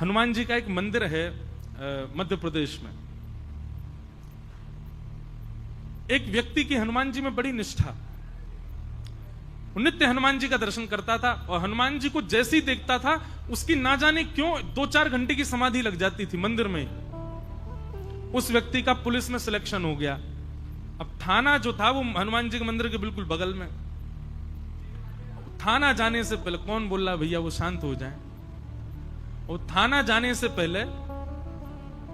हनुमान जी का एक मंदिर है मध्य प्रदेश में। एक व्यक्ति की हनुमान जी में बड़ी निष्ठा, वो नित्य हनुमान जी का दर्शन करता था और हनुमान जी को जैसे ही देखता था उसकी ना जाने क्यों 2-4 घंटे की समाधि लग जाती थी मंदिर में। उस व्यक्ति का पुलिस में सिलेक्शन हो गया। अब थाना जो था वो हनुमान जी के मंदिर के बिल्कुल बगल में। थाना जाने से पहले कौन बोल रहा भैया वो शांत हो जाए, और थाना जाने से पहले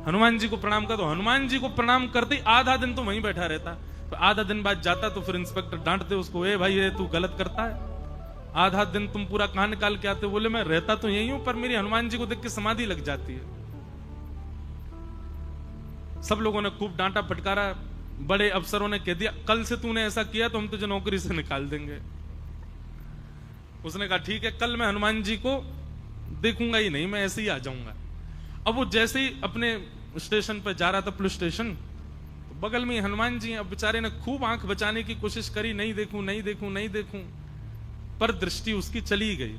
हनुमान जी को प्रणाम कर दो। हनुमान जी को प्रणाम करते आधा दिन तो वहीं बैठा रहता, तो आधा दिन बाद जाता तो फिर इंस्पेक्टर डांटते उसको, ए भाई ये तू गलत करता है, आधा दिन तुम पूरा कहां निकाल के आते। बोले मैं रहता तो यही हूं पर मेरी हनुमान जी को देख के समाधि लग जाती है। सब लोगों ने खूब डांटा फटकारा, बड़े अफसरों ने कह दिया कल से तूने ऐसा किया तो हम तुझे नौकरी से निकाल देंगे। उसने कहा ठीक है, कल मैं हनुमान जी को देखूंगा ही नहीं, मैं ऐसे ही आ जाऊंगा। अब वो जैसे ही अपने स्टेशन पर जा रहा था, पुलिस स्टेशन, तो बगल में हनुमान जी। अब बेचारे ने खूब आंख बचाने की कोशिश करी, नहीं देखूं नहीं देखूं नहीं देखूं, पर दृष्टि उसकी चली गई।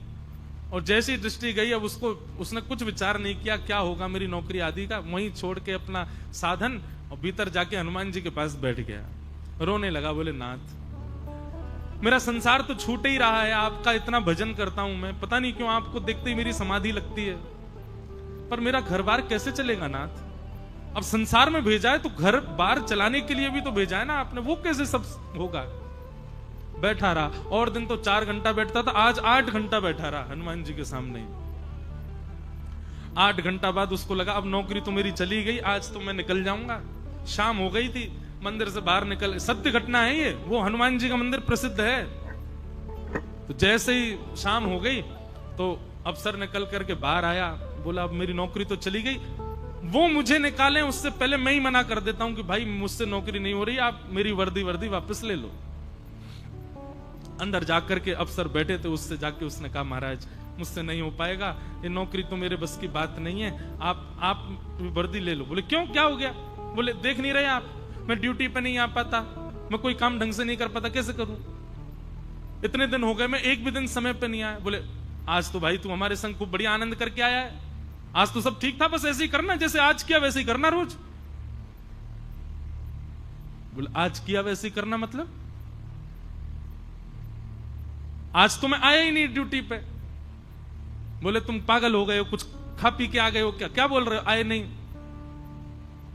और जैसी ही दृष्टि गई अब उसने कुछ विचार नहीं किया क्या होगा मेरी नौकरी आदि का, वहीं छोड़ के अपना साधन और भीतर जाके हनुमान जी के पास बैठ गया, रोने लगा। बोले नाथ मेरा संसार तो छूट ही रहा है, आपका इतना भजन करता हूं मैं, पता नहीं क्यों आपको देखते ही मेरी समाधि लगती है, पर मेरा घर बार कैसे चलेगा नाथ। अब संसार में भेजा है तो घर बार चलाने के लिए भी तो भेजा है ना आपने, वो कैसे सब होगा। बैठा रहा, और दिन तो 4 घंटा बैठता था, आज 8 घंटा बैठा रहा हनुमान जी के सामने। 8 घंटा बाद उसको लगा अब नौकरी तो मेरी चली गई, आज तो मैं निकल जाऊंगा। शाम हो गई थी, मंदिर से बाहर निकल, सत्य घटना है ये, वो हनुमान जी का मंदिर प्रसिद्ध है। तो जैसे ही शाम हो गई तो अफसर निकल करके बाहर आया, बोला अब मेरी नौकरी तो चली गई, वो मुझे निकालें उससे पहले मैं ही मना कर देता हूं कि भाई मुझसे नौकरी नहीं हो रही, आप मेरी वर्दी वापस ले लो। अंदर जाकर के अफसर बैठे थे, उससे जाके उसने कहा महाराज मुझसे नहीं हो पाएगा, ये नौकरी तो मेरे बस की बात नहीं है, आप वर्दी ले लो। बोले क्यों, क्या हो गया। बोले देख नहीं रहे आप, मैं ड्यूटी पे नहीं आ पाता, मैं कोई काम ढंग से नहीं कर पाता, कैसे करूं, इतने दिन हो गए मैं एक भी दिन समय पे नहीं आया। बोले आज तो भाई तू हमारे संग खूब बढ़िया आनंद करके आया है, आज तो सब ठीक था, बस ऐसे ही करना जैसे आज किया वैसे ही करना रोज। बोले आज किया वैसे ही करना मतलब, आज तो मैं आया ही नहीं ड्यूटी पे। बोले तुम पागल हो गए हो, कुछ खा पी के आ गए हो क्या, क्या बोल रहे हो, आए नहीं।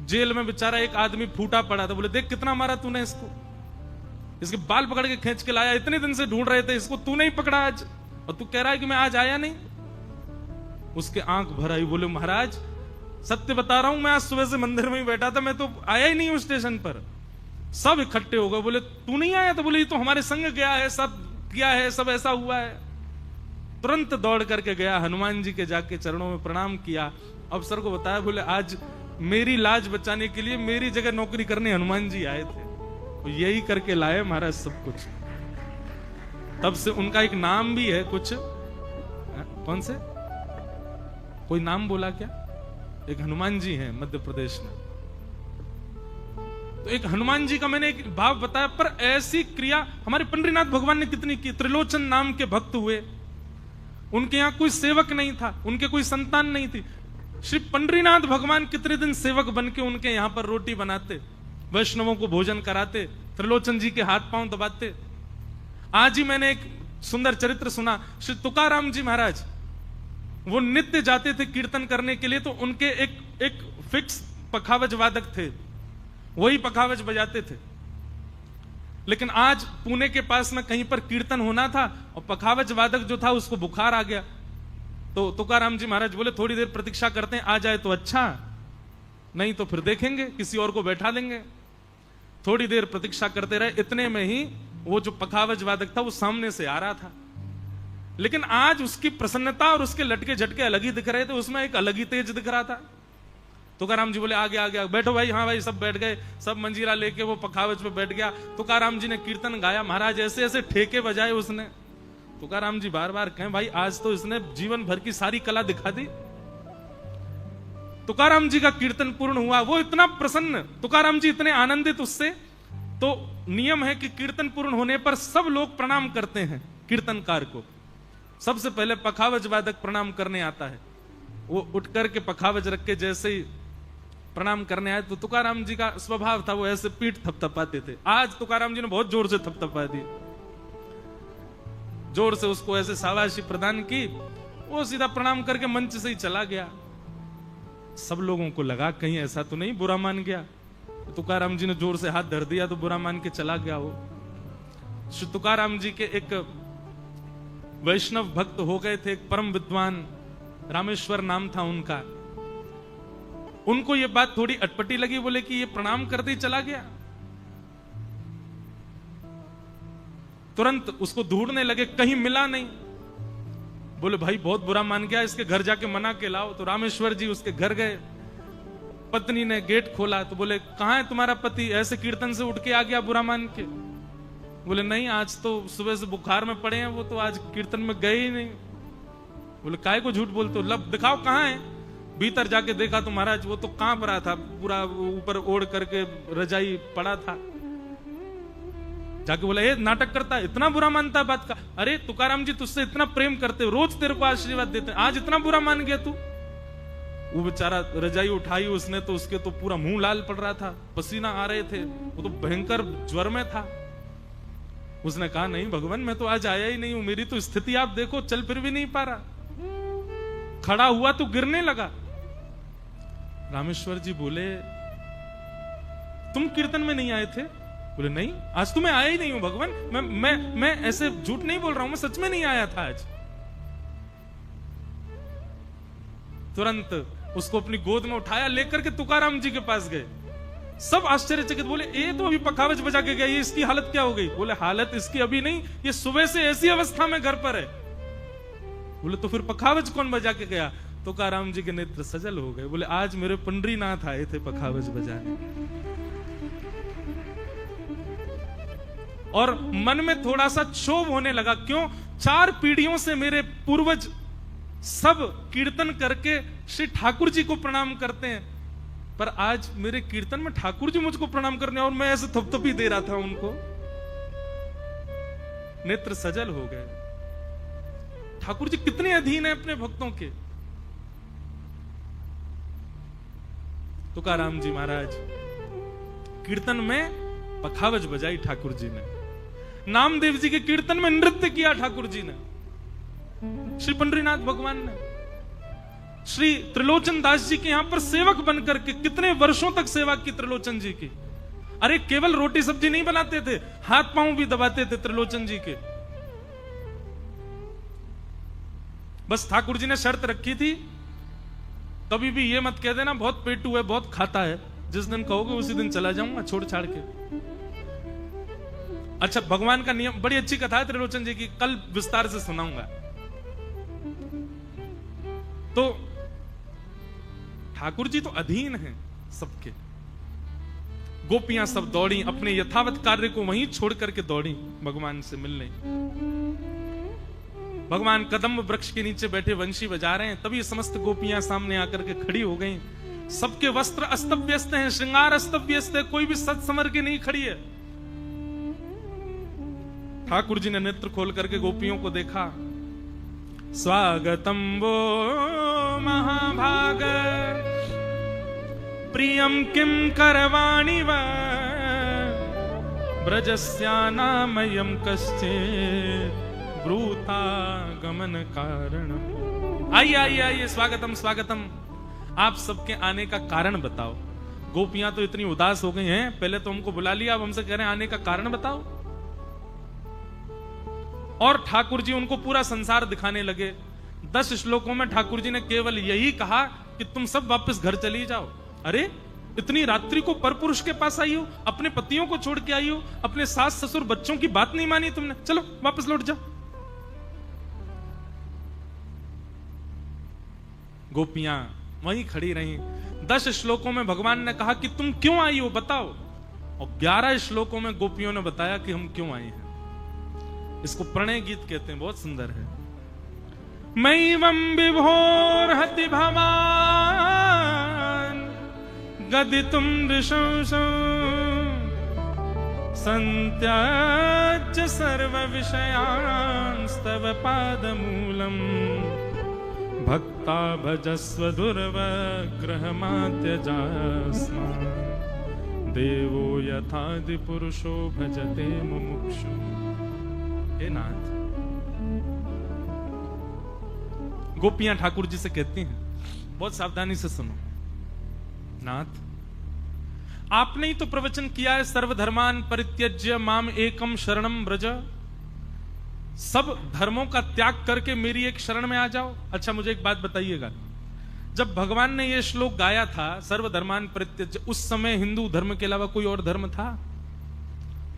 जेल में बेचारा एक आदमी फूटा पड़ा था, बोले देख कितना मारा तूने इसको, इसके बाल पकड़ के खींच के लाया, इतने दिन से ढूंढ रहे थे इसको, तू नहीं पकड़ा आज, और तू कह रहा है कि मैं आज आया नहीं। उसके आंख भर आई, बोले महाराज सत्य बता रहा हूं, मैं आज सुबह से मंदिर में ही बैठा था, मैं तो आया ही नहीं हूं स्टेशन पर। सब इकट्ठे हो गए, बोले तू नहीं आया, तो बोले ये तो हमारे संग गया है, सब किया है, सब ऐसा हुआ है। तुरंत दौड़ करके गया, हनुमान जी के जाके चरणों में प्रणाम किया, अफसर को बताया, बोले आज मेरी लाज बचाने के लिए मेरी जगह नौकरी करने हनुमान जी आए थे, तो यही करके लाए महाराज सब कुछ। तब से उनका एक नाम भी है कुछ, कौन से, कोई नाम बोला क्या, एक हनुमान जी हैं मध्य प्रदेश में। तो एक हनुमान जी का मैंने एक भाव बताया, पर ऐसी क्रिया हमारे पंडरीनाथ भगवान ने कितनी की। त्रिलोचन नाम के भक्त हुए, उनके यहां कोई सेवक नहीं था, उनके कोई संतान नहीं थी, श्री पंडरीनाथ भगवान कितने दिन सेवक बन के उनके यहां पर रोटी बनाते, वैष्णवों को भोजन कराते, त्रिलोचन जी के हाथ पांव दबाते। आज ही मैंने एक सुंदर चरित्र सुना, श्री तुकाराम जी महाराज, वो नित्य जाते थे कीर्तन करने के लिए, तो उनके एक फिक्स पखावज वादक थे, वही पखावज बजाते थे। लेकिन आज पुणे के पास में कहीं पर कीर्तन होना था और पखावज वादक जो था उसको बुखार आ गया, तो तुकाराम जी महाराज बोले थोड़ी देर प्रतीक्षा करते हैं, आ जाए तो अच्छा, नहीं तो फिर देखेंगे किसी और को बैठा देंगे। थोड़ी देर प्रतीक्षा करते रहे, इतने में ही वो जो पखावज वादक था वो सामने से आ रहा था। लेकिन आज उसकी प्रसन्नता और उसके लटके झटके अलग ही दिख रहे थे, उसमें एक अलग ही तेज दिख रहा था। तुकाराम जी बोले आगे आगे बैठो भाई, हाँ भाई सब बैठ गए, सब मंजीरा लेके वो पखावज पे बैठ गया। तुकाराम जी ने कीर्तन गाया, महाराज ऐसे ऐसे ठेके बजाए उसने। तुकाराम जी बार बार कहें भाई आज तो इसने जीवन भर की सारी कला दिखा दी। तुकाराम जी का कीर्तन पूर्ण हुआ, वो इतना प्रसन्न, तुकाराम जी इतने आनंदित उससे। तो नियम है कि कीर्तन पूर्ण होने पर सब लोग प्रणाम करते हैं कीर्तनकार को, सबसे पहले पखावज वादक प्रणाम करने आता है। वो उठ करके पखावज रख के जैसे ही प्रणाम करने आए तो तुकाराम जी का स्वभाव था वो ऐसे पीठ थपथपाते थे। आज तुकाराम जी ने बहुत जोर से थपथपा दी, जोर से उसको ऐसे शाबाशी प्रदान की। वो सीधा प्रणाम करके मंच से ही चला गया। सब लोगों को लगा कहीं ऐसा तो नहीं बुरा मान गया। तुकाराम जी ने जोर से हाथ धर दिया तो बुरा मान के चला गया। वो श्री तुकाराम जी के एक वैष्णव भक्त हो गए थे, एक परम विद्वान, रामेश्वर नाम था उनका। उनको ये बात थोड़ी अटपटी लगी, बोले कि ये प्रणाम करते ही चला गया। तुरंत उसको ढूंढने लगे, कहीं मिला नहीं। बोले भाई बहुत बुरा मान गया, इसके घर जाके मना के लाओ। तो रामेश्वर जी उसके घर गए। पत्नी ने गेट खोला तो बोले कहां है तुम्हारा पति, ऐसे कीर्तन से उठ के आ गया बुरा मान के। बोले नहीं, आज तो सुबह से बुखार में पड़े हैं, वो तो आज कीर्तन में गए ही नहीं। बोले काहे को झूठ बोलते हो, लब दिखाओ कहां है। भीतर जाके देखा तो महाराज वो तो कांप रहा था, पूरा ऊपर ओढ़ करके रजाई पड़ा था। जाके बोला ये नाटक करता है, इतना बुरा मानता है बात का। अरे तुकाराम जी तुझसे इतना प्रेम करते, रोज तेरे को आशीर्वाद देते, आज इतना बुरा मान गया तू। वो बेचारा रजाई उठाई उसने तो उसके तो पूरा मुंह लाल पड़ रहा था, पसीना आ रहे थे, वो तो भयंकर ज्वर में था। उसने कहा नहीं भगवान, मैं तो आज आया ही नहीं हूं, मेरी तो स्थिति आप देखो, चल फिर भी नहीं पा रहा, खड़ा हुआ तो गिरने लगा। रामेश्वर जी बोले तुम कीर्तन में नहीं आए थे? बोले नहीं, आज तो मैं आया ही नहीं हूं भगवान, मैं ऐसे झूठ नहीं बोल रहा हूं, मैं सच में नहीं आया था आज। तुरंत उसको अपनी गोद में उठाया, लेकर के तुकाराम जी के पास गए। सब आश्चर्यचकित, बोले ये तो अभी पखावज बजा के गया, ये इसकी हालत क्या हो गई? बोले हालत इसकी अभी नहीं, ये सुबह से ऐसी अवस्था में घर पर है। बोले तो फिर पखावज कौन बजा के गया? तुकाराम जी के नेत्र सजल हो गए। बोले आज मेरे पंडरीनाथ आए थे पखावज बजाने। और मन में थोड़ा सा क्षोभ होने लगा, क्यों? 4 पीढ़ियों से मेरे पूर्वज सब कीर्तन करके श्री ठाकुर जी को प्रणाम करते हैं, पर आज मेरे कीर्तन में ठाकुर जी मुझको प्रणाम करने और मैं ऐसे थपथपी दे रहा था उनको। नेत्र सजल हो गए। ठाकुर जी कितने अधीन है अपने भक्तों के। तुकाराम जी महाराज कीर्तन में पखावज बजाई ठाकुर जी ने, नामदेव जी के कीर्तन में नृत्य किया ठाकुर जी ने, श्री पंडरीनाथ भगवान ने, श्री त्रिलोचन दास जी के यहां पर सेवक बनकर के कितने वर्षों तक सेवा की त्रिलोचन जी की। अरे केवल रोटी सब्जी नहीं बनाते थे, हाथ पांव भी दबाते थे त्रिलोचन जी के। बस ठाकुर जी ने शर्त रखी थी, कभी भी ये मत कह देना बहुत पेटू है, बहुत खाता है, जिस दिन कहोगे उसी दिन चला जाऊंगा छोड़ छाड़ के। अच्छा, भगवान का नियम, बड़ी अच्छी कथा है त्रिलोचन जी की, कल विस्तार से सुनाऊंगा। तो ठाकुर जी तो अधीन हैं सबके। गोपियां सब दौड़ी, अपने यथावत कार्य को वहीं छोड़ करके दौड़ी भगवान से मिलने। भगवान कदम्ब वृक्ष के नीचे बैठे वंशी बजा रहे हैं, तभी समस्त गोपियां सामने आकर के खड़ी हो गई। सबके वस्त्र अस्त व्यस्त हैं, श्रृंगार अस्त व्यस्त है, कोई भी सज समर के नहीं खड़ी है। ठाकुर जी ने नेत्र खोल करके गोपियों को देखा। स्वागतम वो महाभाग प्रियम किम करवाणि वा ब्रजस्यानामयं कश्चित् ब्रूता गमन कारण। आइए आइए आइए, स्वागतम स्वागतम, आप सबके आने का कारण बताओ। गोपियां तो इतनी उदास हो गई हैं, पहले तो हमको बुला लिया, अब हमसे कह रहे हैं आने का कारण बताओ। और ठाकुर जी उनको पूरा संसार दिखाने लगे। 10 श्लोकों में ठाकुर जी ने केवल यही कहा कि तुम सब वापस घर चली जाओ। अरे इतनी रात्रि को परपुरुष के पास आई हो, अपने पतियों को छोड़ के आई हो, अपने सास ससुर बच्चों की बात नहीं मानी तुमने, चलो वापस लौट जाओ। गोपियां वहीं खड़ी रहीं। 10 श्लोकों में भगवान ने कहा कि तुम क्यों आई हो बताओ, और 11 श्लोकों में गोपियों ने बताया कि हम क्यों आए हैं। इसको प्रणय गीत कहते हैं, बहुत सुंदर है। मैवं विभोर्हति भवान गदितुं नृशंसो सन्त्याज्य सर्व विषयांस्तव पादमूलम् भक्ता भजस्व दुर्वग्रहमात्यजास्मान् देवो यथादि पुरुषो भजते मुमुक्षु। हे नाथ, गोपियां ठाकुर जी से कहती हैं, बहुत सावधानी से सुनो, नाथ आपने ही तो प्रवचन किया है, सर्वधर्मान परित्यज्य माम एकम शरणम व्रज, सब धर्मों का त्याग करके मेरी एक शरण में आ जाओ। अच्छा मुझे एक बात बताइएगा, जब भगवान ने यह श्लोक गाया था सर्वधर्मान परित्यज्य, उस समय हिंदू धर्म के अलावा कोई और धर्म था?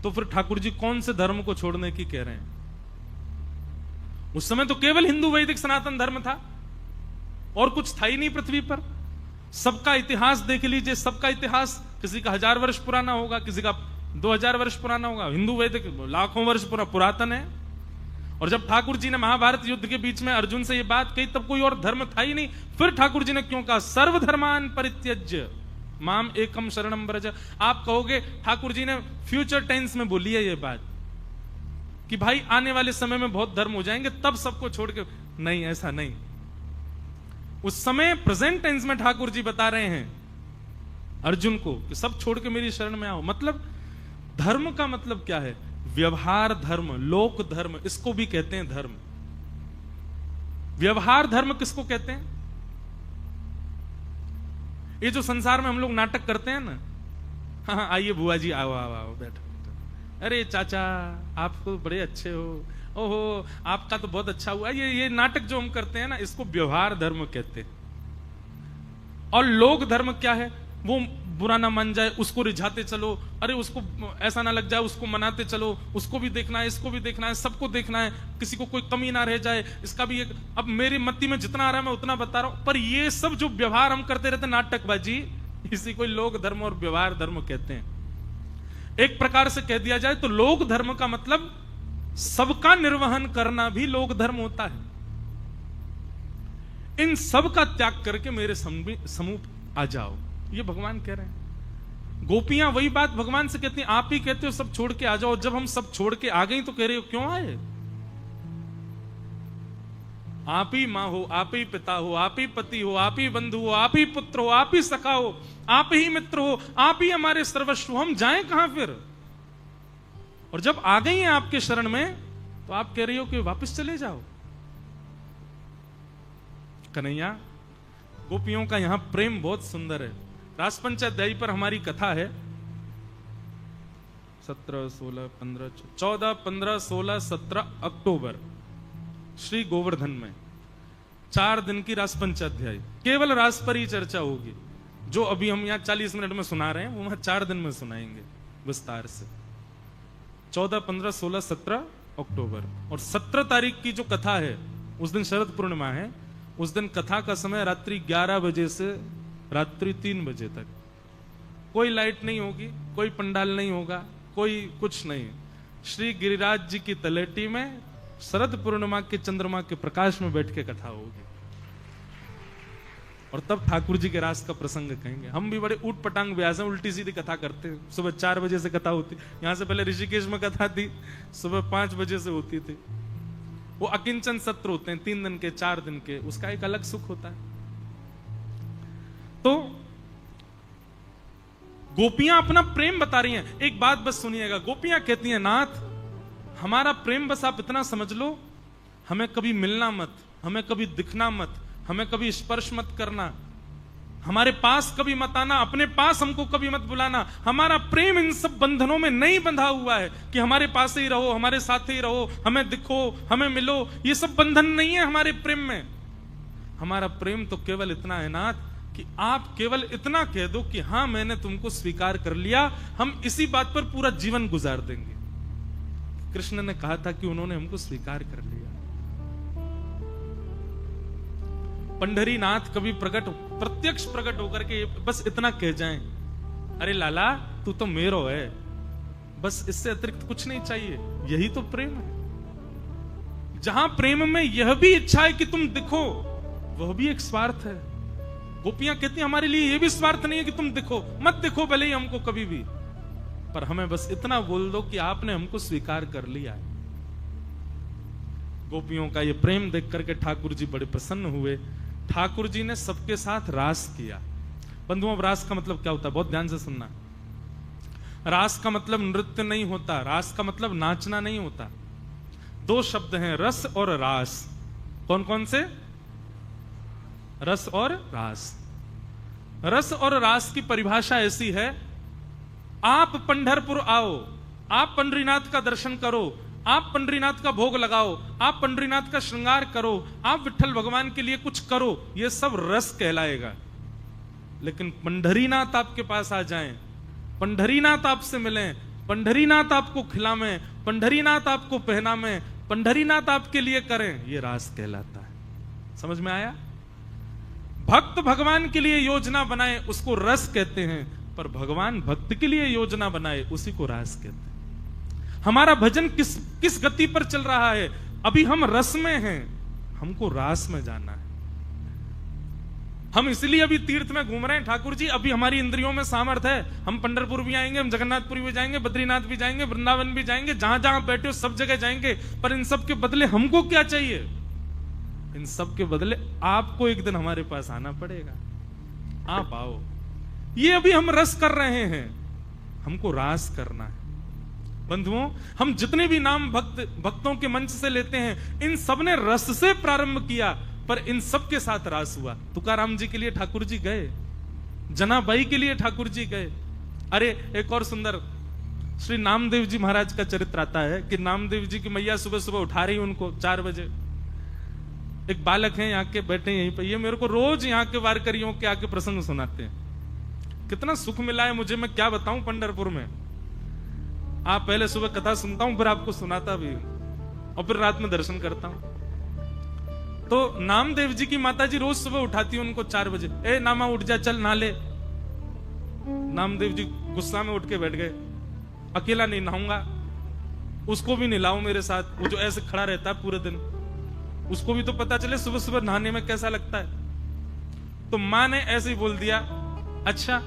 तो फिर ठाकुर जी कौन से धर्म को छोड़ने की कह रहे हैं? उस समय तो केवल हिंदू वैदिक सनातन धर्म था और कुछ था ही नहीं पृथ्वी पर। सबका इतिहास देख लीजिए, सबका इतिहास किसी का 1000 वर्ष पुराना होगा, किसी का 2000 वर्ष पुराना होगा। हिंदू वैदिक लाखों वर्ष पुरातन है। और जब ठाकुर जी ने महाभारत युद्ध के बीच में अर्जुन से ये बात कही, तब कोई और धर्म था ही नहीं। फिर ठाकुर जी ने क्यों कहा सर्वधर्मान परित्यज्य माम एकम शरणम व्रज? आप कहोगे ठाकुर जी ने फ्यूचर टेंस में बोली है ये बात कि भाई आने वाले समय में बहुत धर्म हो जाएंगे, तब सबको छोड़ के। नहीं, ऐसा नहीं। उस समय प्रेजेंट टेंस में ठाकुर जी बता रहे हैं अर्जुन को कि सब छोड़ के मेरी शरण में आओ। मतलब धर्म का मतलब क्या है? व्यवहार धर्म, लोक धर्म, इसको भी कहते हैं धर्म। व्यवहार धर्म किसको कहते हैं? ये जो संसार में हम लोग नाटक करते हैं ना, हाँ आइए बुआ जी, आओ आओ आओ, बैठो। अरे चाचा आप तो बड़े अच्छे हो, ओहो आपका तो बहुत अच्छा हुआ। ये नाटक जो हम करते हैं ना, इसको व्यवहार धर्म कहते हैं। और लोक धर्म क्या है? वो बुरा ना मान जाए उसको रिझाते चलो, अरे उसको ऐसा ना लग जाए उसको मनाते चलो, उसको भी देखना है, इसको भी देखना है, सबको देखना है, किसी को कोई कमी ना रह जाए, इसका भी एक। अब मेरी मत्ती में जितना आ रहा है मैं उतना बता रहा हूं, पर ये सब जो व्यवहार हम करते रहते नाटकबाजी, इसी को लोक धर्म और व्यवहार धर्म कहते हैं। एक प्रकार से कह दिया जाए तो लोक धर्म का मतलब सबका निर्वहन करना भी लोक धर्म होता है। इन सब का त्याग करके मेरे समूह आ जाओ, ये भगवान कह रहे हैं। गोपियां वही बात भगवान से कहती हैं, आप ही कहते हो सब छोड़ के आ जाओ। जब हम सब छोड़ के आ गई तो कह रहे हो क्यों आए? आप ही मां हो, आप ही पिता हो, आप ही पति हो, आप ही बंधु हो, आप ही पुत्र हो, आप ही सखा हो, आप ही मित्र हो, आप ही हमारे सर्वस्व, हम जाएं कहां फिर? और जब आ गई हैं आपके शरण में तो आप कह रही हो कि वापस चले जाओ। कन्हैया, गोपियों का यहां प्रेम बहुत सुंदर है। रासपंचाध्यायी पर हमारी कथा है। 17, 16, 15, 14, 15, 16, 17 अक्टूबर श्री गोवर्धन में 4 दिन की रासपंचाध्यायी, केवल रास पर ही चर्चा होगी। जो अभी हम यहाँ 40 मिनट में सुना रहे हैं वो वहां 4 दिन में सुनाएंगे विस्तार से। 14, 15, 16, 17 अक्टूबर। और 17 तारीख की जो कथा है उस दिन शरद पूर्णिमा है। उस दिन कथा का समय रात्रि 11 बजे से रात्रि 3 बजे तक। कोई लाइट नहीं होगी, कोई पंडाल नहीं होगा, कोई कुछ नहीं। श्री गिरिराज जी की तलेटी में शरद पूर्णिमा के चंद्रमा के प्रकाश में बैठ के कथा होगी। और तब ठाकुर जी के रास का प्रसंग कहेंगे। हम भी बड़े ऊट पटांग व्यास हैं, उल्टी सीधी कथा करते हैं। सुबह 4 बजे से कथा होती, यहां से पहले ऋषिकेश में कथा थी, सुबह 5 बजे से होती थी। वो अकिंचन सत्र होते हैं 3 दिन के, 4 दिन के, उसका एक अलग सुख होता है। तो गोपियां अपना प्रेम बता रही हैं। एक बात बस सुनिएगा, गोपियां कहती हैं नाथ हमारा प्रेम बस आप इतना समझ लो, हमें कभी मिलना मत, हमें कभी दिखना मत, हमें कभी स्पर्श मत करना, हमारे पास कभी मत आना, अपने पास हमको कभी मत बुलाना। हमारा प्रेम इन सब बंधनों में नहीं बंधा हुआ है कि हमारे पास ही रहो, हमारे साथ ही रहो, हमें दिखो, हमें मिलो। ये सब बंधन नहीं है हमारे प्रेम में। हमारा प्रेम तो केवल इतना है नाथ कि आप केवल इतना कह दो कि हाँ मैंने तुमको स्वीकार कर लिया, हम इसी बात पर पूरा जीवन गुजार देंगे। कृष्ण ने कहा था कि उन्होंने हमको स्वीकार कर लिया। पंढरीनाथ कभी प्रत्यक्ष प्रकट होकर के बस इतना कह जाएं, अरे लाला तू तो मेरो है, बस इससे अतिरिक्त कुछ नहीं चाहिए। यही तो प्रेम है। जहां प्रेम में यह भी इच्छा है कि तुम दिखो, वह भी एक स्वार्थ है। गोपियां कहती हैं हमारे लिए यह भी स्वार्थ नहीं है कि तुम दिखो, मत दिखो भले ही हमको कभी भी, पर हमें बस इतना बोल दो कि आपने हमको स्वीकार कर लिया है। गोपियों का ये प्रेम देख करके ठाकुर जी बड़े प्रसन्न हुए। ठाकुर जी ने सबके साथ रास किया। बंधुओं, रास का मतलब क्या होता है? बहुत ध्यान से सुनना। रास का मतलब नृत्य नहीं होता, रास का मतलब नाचना नहीं होता। दो शब्द हैं, रस और रास। कौन कौन से? रस और रास। रस और रास की परिभाषा ऐसी है, आप पंढरपुर आओ, आप पंढरीनाथ का दर्शन करो, आप पंढरीनाथ का भोग लगाओ, आप पंढरीनाथ का श्रृंगार करो, आप विठ्ठल भगवान के लिए कुछ करो, यह सब रस कहलाएगा। लेकिन पंढरीनाथ आपके पास आ जाएं, पंढरीनाथ आपसे मिलें, पंढरीनाथ आपको खिलावें, पंढरीनाथ आपको पहनावें, पंढरीनाथ आपके लिए करें, यह रास कहलाता है। समझ में आया? भक्त भगवान के लिए योजना बनाए उसको रस कहते हैं, पर भगवान भक्त के लिए योजना बनाए उसी को रास कहते हैं। हमारा भजन किस गति पर चल रहा है? अभी हम रस में हैं, हमको रास में जाना है। हम इसलिए अभी तीर्थ में घूम रहे हैं ठाकुर जी, अभी हमारी इंद्रियों में सामर्थ है, हम पंढरपुर भी आएंगे, हम जगन्नाथपुरी भी जाएंगे, बद्रीनाथ भी जाएंगे, वृंदावन भी जाएंगे, जहां जहां बैठे हो सब जगह जाएंगे। पर इन सब के बदले हमको क्या चाहिए? इन सब के बदले आपको एक दिन हमारे पास आना पड़ेगा। आप आओ। ये अभी हम रस कर रहे हैं, हमको रास करना है। बंधुओं, हम जितने भी नाम भक्तों के मंच से लेते हैं, इन सब ने रस से प्रारंभ किया, पर इन सब के साथ रास हुआ। तुकाराम जी के लिए ठाकुर जी गए, जनाबाई के लिए ठाकुर जी गए। अरे एक और सुंदर श्री नामदेव जी महाराज का चरित्र आता है कि नामदेव जी की मैया सुबह सुबह उठा रही उनको 4 बजे। एक बालक है यहाँ के बैठे यहीं पे, ये मेरे को रोज यहाँ के वारकरियों के आके प्रसंग सुनाते हैं। कितना सुख मिला है मुझे, मैं क्या बताऊं पंढरपुर में। आप पहले सुबह कथा सुनता हूं, फिर आपको सुनाता भी हूं, और फिर रात में दर्शन करता हूं। तो नामदेव जी की माता जी रोज सुबह उठाती है उनको 4 बजे, ए नामा उठ जा, चल नहा ले। नामदेव जी गुस्सा में उठ के बैठ गए, अकेला नहीं नहाऊंगा, उसको भी नहलाओ मेरे साथ। वो जो ऐसे खड़ा रहता है पूरे दिन, उसको भी तो पता चले सुबह सुबह नहाने में कैसा लगता है। तो मां ने ऐसे ही बोल दिया, अच्छा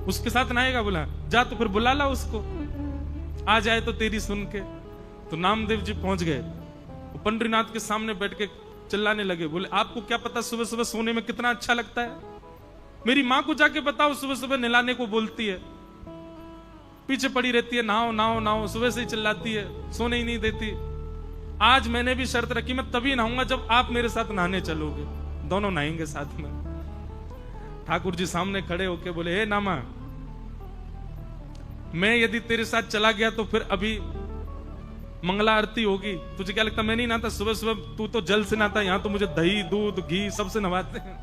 उसके साथ नहाएगा? बोला जा तो फिर बुला ला उसको, आ जाए तो तेरी सुन के। तो नामदेव जी पहुंच गए, पंढरीनाथ के सामने बैठ के चिल्लाने लगे, बोले आपको क्या पता सुबह सुबह सोने में कितना अच्छा लगता है? मेरी माँ को जाके बताओ, सुबह सुबह नहलाने को बोलती है, पीछे पड़ी रहती है, नहाओ नहाओ नहाओ, सुबह से ही चिल्लाती है, सोने ही नहीं देती। आज मैंने भी शर्त रखी, मैं तभी नहाऊंगा जब आप मेरे साथ नहाने चलोगे, दोनों नहाएंगे साथ में। ठाकुर जी सामने खड़े होके बोले, हे नामा, मैं यदि तेरे साथ चला गया तो फिर अभी मंगला आरती होगी, तुझे क्या लगता मैं नहीं नहाता? सुबह सुबह तू तो जल से नहाता, यहां तो मुझे दही दूध घी सबसे नहाते हैं।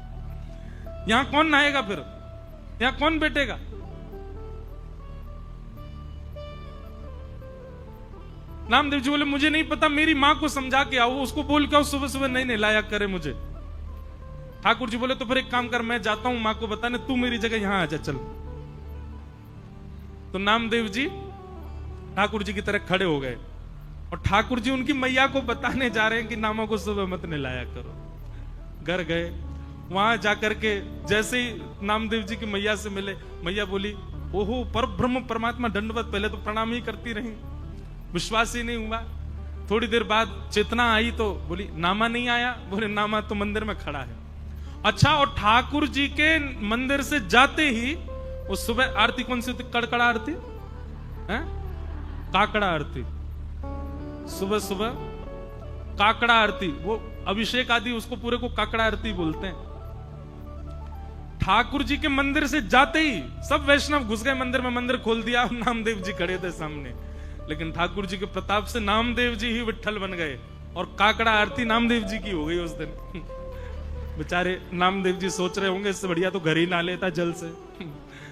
यहां कौन नहाएगा? फिर यहां कौन बैठेगा? नामदेव जी बोले, मुझे नहीं पता, मेरी मां को समझा के आओ, उसको बोल के आओ सुबह सुबह नहीं नहलाया करे मुझे। ठाकुर जी बोले, तो फिर एक काम कर, मैं जाता हूं मां को बताने, तू मेरी जगह यहां आ जा, चल। तो नामदेव जी ठाकुर जी की तरह खड़े हो गए, और ठाकुर जी उनकी मैया को बताने जा रहे हैं कि नामा को सुबह मत नहलाया करो। घर गए, वहां जाकर के जैसे ही नामदेव जी की मैया से मिले, मैया बोली, ओहो पर ब्रह्म परमात्मा दंडवत। पहले तो प्रणाम ही करती रही, विश्वास ही नहीं हुआ। थोड़ी देर बाद चेतना आई तो बोली, नामा नहीं आया? बोले, नामा तो मंदिर में खड़ा है। अच्छा, और ठाकुर जी के मंदिर से जाते ही वो सुबह आरती कौन सी होती? कड़कड़ा आरती है, काकड़ा आरती। सुबह सुबह काकड़ा आरती, वो अभिषेक आदि उसको पूरे को काकड़ा आरती बोलते हैं। ठाकुर जी के मंदिर से जाते ही सब वैष्णव घुस गए मंदिर में, मंदिर खोल दिया, नामदेव जी खड़े थे सामने। लेकिन ठाकुर जी के प्रताप से नामदेव जी ही विठ्ठल बन गए, और काकड़ा आरती नामदेव जी की हो गई उस दिन। बेचारे नामदेव जी सोच रहे होंगे, इससे बढ़िया तो घर ही ना लेता जल से,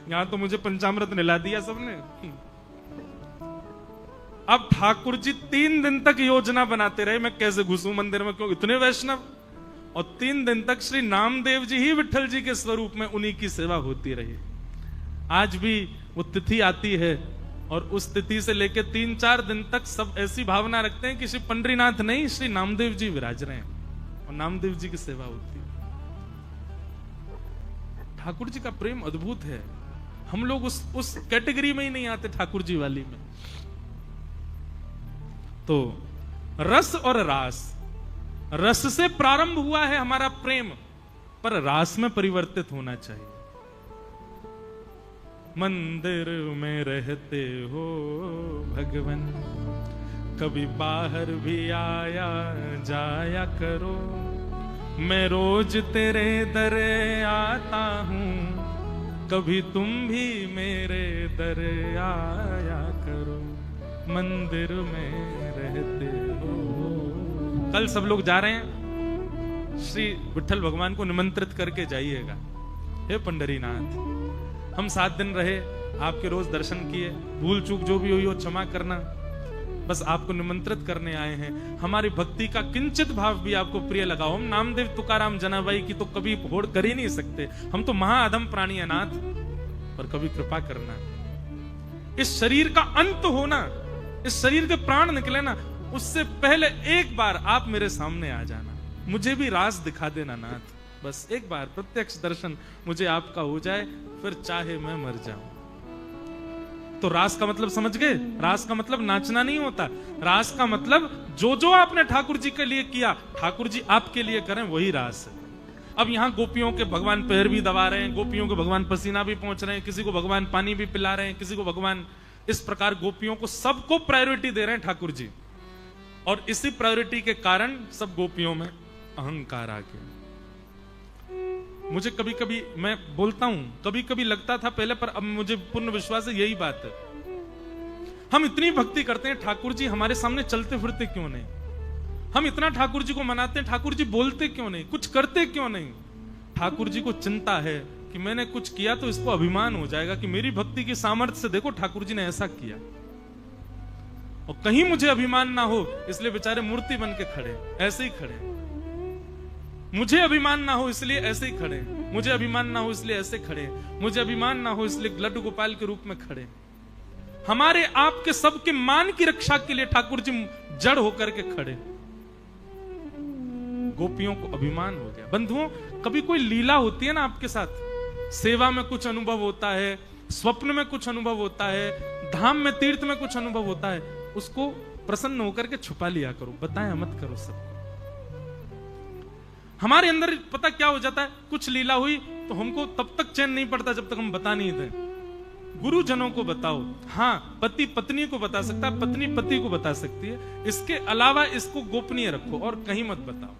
यहां तो मुझे पंचामृत नहला दिया सबने। अब ठाकुर जी 3 दिन तक योजना बनाते रहे, मैं कैसे घुसूं मंदिर में, क्यों इतने वैष्णव। और 3 दिन तक श्री नामदेव जी ही विठ्ठल जी के स्वरूप में उन्हीं की सेवा होती रही। आज भी वो तिथि आती है, और उस तिथि से लेकर 3-4 दिन तक सब ऐसी भावना रखते हैं कि श्री पंढरीनाथ नहीं, श्री नामदेव जी विराज रहे हैं, और नामदेव जी की सेवा होती है। ठाकुर जी का प्रेम अद्भुत है। हम लोग उस कैटेगरी में ही नहीं आते, ठाकुर जी वाली में। तो रस और रास, रस से प्रारंभ हुआ है हमारा प्रेम, पर रास में परिवर्तित होना चाहिए। मंदिर में रहते हो भगवन, कभी बाहर भी आया जाया करो, मैं रोज तेरे दरे आता हूं, कभी तुम भी मेरे दरे आया करो, मंदिर में रहते हो। कल सब लोग जा रहे हैं, श्री विठ्ठल भगवान को निमंत्रित करके जाइएगा। हे पंडरीनाथ, हम 7 दिन रहे, आपके रोज दर्शन किए, भूल चूक जो भी हुई हो क्षमा करना, बस आपको निमंत्रित करने आए हैं। हमारी भक्ति का किंचित भाव भी आपको प्रिय लगाओ। हम नामदेव तुकाराम जनाबाई की तो कभी होड़ कर ही नहीं सकते, हम तो महाअधम प्राणी है नाथ, पर कभी कृपा करना। इस शरीर का अंत होना, इस शरीर के प्राण निकले ना, उससे पहले एक बार आप मेरे सामने आ जाना, मुझे भी रास दिखा देना नाथ। बस एक बार प्रत्यक्ष दर्शन मुझे आपका हो जाए, फिर चाहे मैं मर जाऊं। तो रास का मतलब समझ गए? रास का मतलब नाचना नहीं होता। रास का मतलब जो जो आपने ठाकुर जी के लिए किया, ठाकुर जी आपके लिए करें, वही रास है। अब यहाँ गोपियों के भगवान पैर भी दबा रहे हैं, गोपियों को भगवान पसीना भी पहुंच रहे हैं, किसी को भगवान पानी भी पिला रहे हैं, किसी को भगवान, इस प्रकार गोपियों को सबको प्रायोरिटी दे रहे हैं ठाकुर जी। और इसी प्रायोरिटी के कारण सब गोपियों में अहंकार आ गया। मुझे कभी कभी, मैं बोलता हूं, कभी कभी लगता था पहले, पर अब मुझे पूर्ण विश्वास है यही बात है। हम इतनी भक्ति करते हैं, ठाकुर जी हमारे सामने चलते फिरते क्यों नहीं? हम इतना ठाकुर जी को मनाते हैं, ठाकुर जी बोलते क्यों नहीं, कुछ करते क्यों नहीं? ठाकुर जी को चिंता है कि मैंने कुछ किया तो इसको अभिमान हो जाएगा कि मेरी भक्ति की सामर्थ्य से देखो ठाकुर जी ने ऐसा किया, और कहीं मुझे अभिमान ना हो, इसलिए बेचारे मूर्ति बन के खड़े, ऐसे ही खड़े। मुझे अभिमान ना हो इसलिए ऐसे ही खड़े, मुझे अभिमान ना हो इसलिए ऐसे खड़े, मुझे अभिमान ना हो इसलिए लड्डू गोपाल के रूप में खड़े। हमारे आपके सबके मान की रक्षा के लिए ठाकुर जी जड़ होकर के खड़े। गोपियों को अभिमान हो गया। बंधुओं, कभी कोई लीला होती है ना आपके साथ, सेवा में कुछ अनुभव होता है, स्वप्न में कुछ अनुभव होता है, धाम में तीर्थ में कुछ अनुभव होता है, उसको प्रसन्न होकर के छुपा लिया करो, बताया मत करो सबको। हमारे अंदर पता क्या हो जाता है, कुछ लीला हुई तो हमको तब तक चैन नहीं पड़ता जब तक हम बता नहीं दें। गुरुजनों को बताओ, हाँ, पति पत्नी को बता सकता है, पत्नी पति को बता सकती है, इसके अलावा इसको गोपनीय रखो और कहीं मत बताओ।